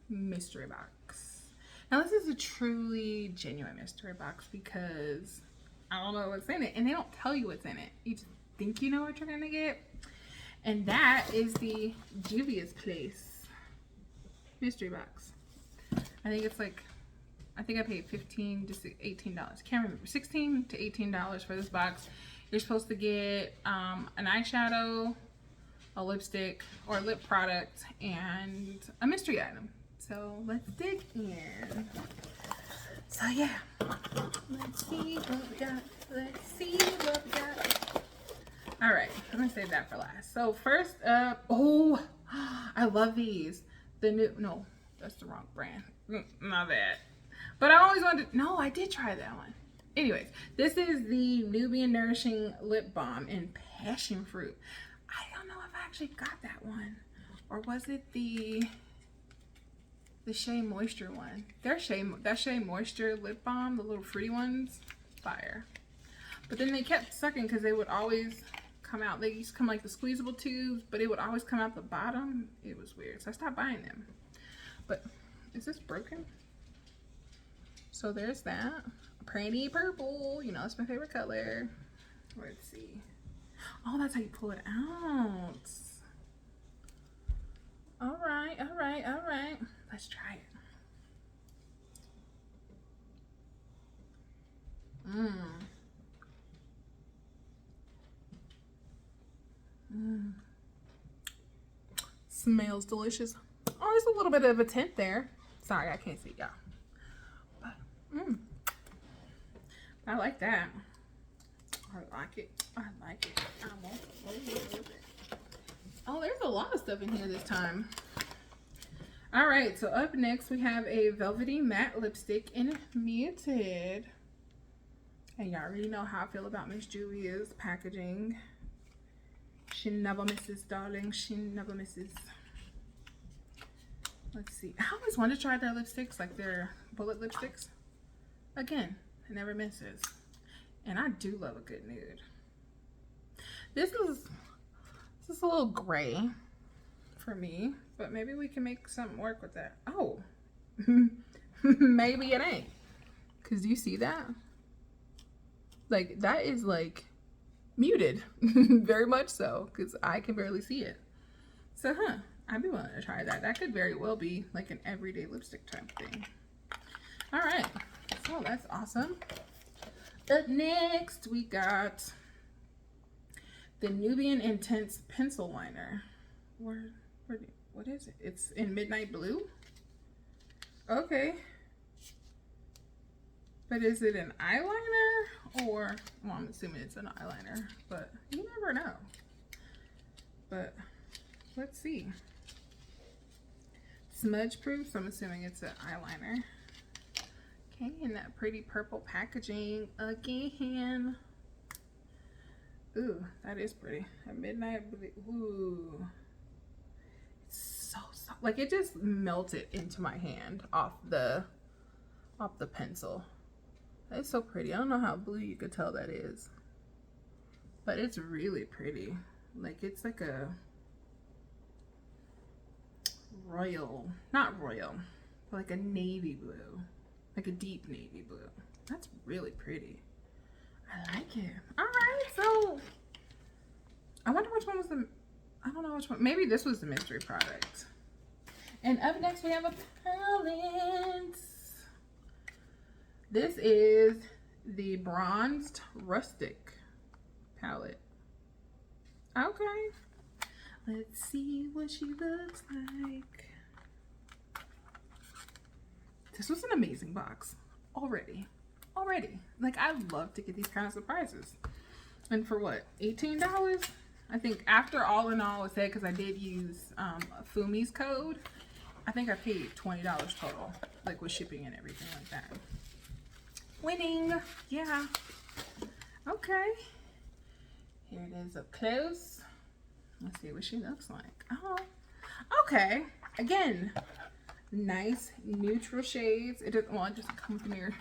mystery box. Now this is a truly genuine mystery box because I don't know what's in it, and they don't tell you what's in it. You just think you know what you're gonna get. And that is the Juvia's Place mystery box. I think it's like, I think I paid $15 to $18. Can't remember, $16 to $18 for this box. You're supposed to get an eyeshadow, a lipstick or lip product, and a mystery item. So let's dig in. So yeah, let's see what we got. Let's see what we got. All right, I'm gonna save that for last. So first up, oh, I love these. The new, no, that's the wrong brand. My bad. But I always wanted to, no, I did try that one. Anyways, this is the Nubian Nourishing Lip Balm in Passion Fruit. I don't know if I actually got that one. Or was it the Shea Moisture one? That Shea Moisture lip balm, the little fruity ones, fire. But then they kept sucking because they would always come out. They used to come like the squeezable tubes, but it would always come out the bottom. It was weird, so I stopped buying them. But is this broken? So there's that. Pretty purple, you know, it's my favorite color. Let's see. Oh, that's how you pull it out. All right, all right, all right. Let's try it. Smells delicious. Oh, there's a little bit of a tint there. Sorry, I can't see y'all. But, I like that. I like it. I like it. I want it. Oh, there's a lot of stuff in here this time. All right, so up next we have a velvety matte lipstick in Muted. And y'all already know how I feel about Miss Juvia's packaging. She never misses, darling. She never misses. Let's see. I always wanted to try their lipsticks, like their bullet lipsticks. Again, it never misses. And I do love a good nude. This is a little gray for me, but maybe we can make something work with that. Oh, maybe it ain't. Cause do you see that? Like that is like muted, very much so, cause I can barely see it. So, I'd be willing to try that. That could very well be like an everyday lipstick type thing. All right, so that's awesome. Up next, we got the Nubian Intense Pencil Liner. What is it? It's in Midnight Blue. Okay. But is it an eyeliner or, well, I'm assuming it's an eyeliner, but you never know. But let's see. Smudge proof, so I'm assuming it's an eyeliner. Okay, and that pretty purple packaging again. Ooh, that is pretty. A midnight blue. Ooh. It's so soft. Like it just melted into my hand off the pencil. That's so pretty. I don't know how blue you could tell that is. But it's really pretty. Like it's like a royal, not royal, but like a navy blue. Like a deep navy blue. That's really pretty. I like it. All right, so I wonder which one was the, I don't know which one. Maybe this was the mystery product. And up next we have a palette. This is the Bronzed Rustic palette. Okay. Let's see what she looks like. This was an amazing box already. Like I love to get these kind of surprises. And for what, $18? I think after all in all was said, because I did use Fumi's code, I think I paid $20 total, like with shipping and everything like that. Winning, yeah. Okay, here it is up close. Let's see what she looks like. Oh, okay. Again, nice neutral shades. It doesn't, well, it doesn't come with the mirror.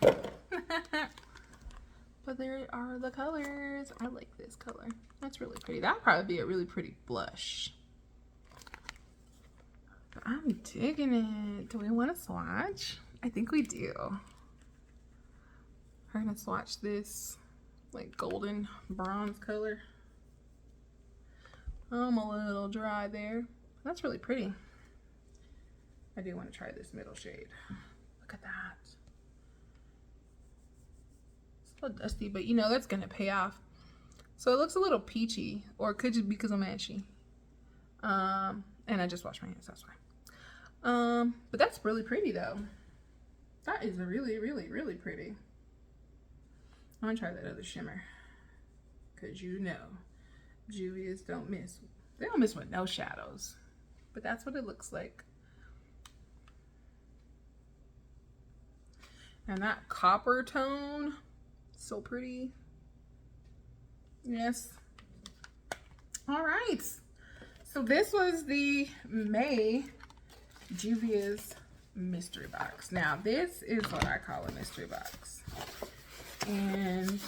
But there are the colors. I like this color. That's really pretty. That'd probably be a really pretty blush. I'm digging it. Do we want to swatch? I think we do. We're gonna swatch this like golden bronze color. I'm a little dry there. That's really pretty. I do want to try this middle shade. Look at that. It's a little dusty, but you know that's gonna pay off. So it looks a little peachy, or it could just be because I'm ashy. And I just washed my hands, that's why. But that's really pretty though. That is really, really, really pretty. I'm gonna try that other shimmer. Cause you know, Juvia's don't miss. They don't miss with no shadows. But that's what it looks like. And that copper tone, so pretty. Yes. All right. So this was the May Juvia's mystery box. Now this is what I call a mystery box. And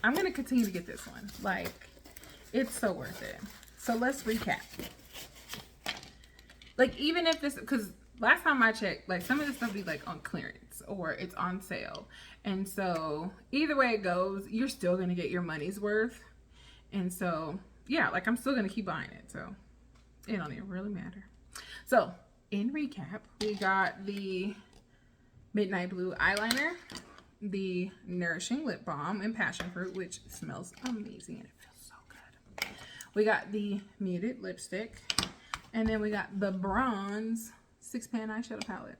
I'm going to continue to get this one. Like, it's so worth it. So let's recap. Like, even if this, because last time I checked, like some of this stuff be like on clearance or it's on sale. And so either way it goes, you're still going to get your money's worth. And so, yeah, like I'm still going to keep buying it. So it don't even really matter. So in recap, we got the Midnight Blue eyeliner, the Nourishing Lip Balm in Passion Fruit, which smells amazing and it feels so good. We got the Muted Lipstick, and then we got the Bronze 6-pan eyeshadow palette.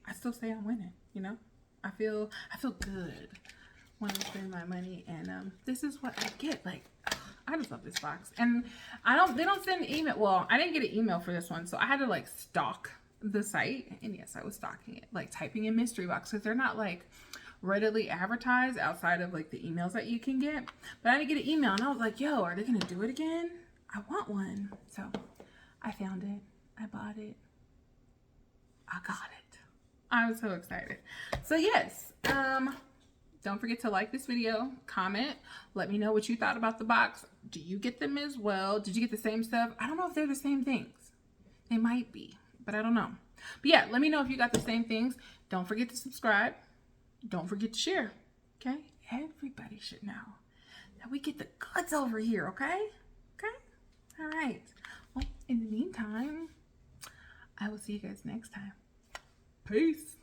I still say I'm winning, you know? I feel good when I spend my money, and this is what I get. Like, I just love this box. And they don't send an email. Well, I didn't get an email for this one, so I had to like stalk the site. And yes, I was stalking it, like typing in mystery box, because they're not like readily advertised outside of like the emails that you can get. But I didn't get an email, and I was like, yo, are they gonna do it again? I want one. So I found it, I bought it, I got it. I was so excited. So yes, don't forget to like this video, comment, let me know what you thought about the box. Do you get them as well? Did you get the same stuff? I don't know if they're the same things. They might be, but I don't know. But yeah, let me know if you got the same things. Don't forget to subscribe. Don't forget to share, okay? Everybody should know that we get the goods over here, okay? Okay? All right. Well, in the meantime, I will see you guys next time. Peace.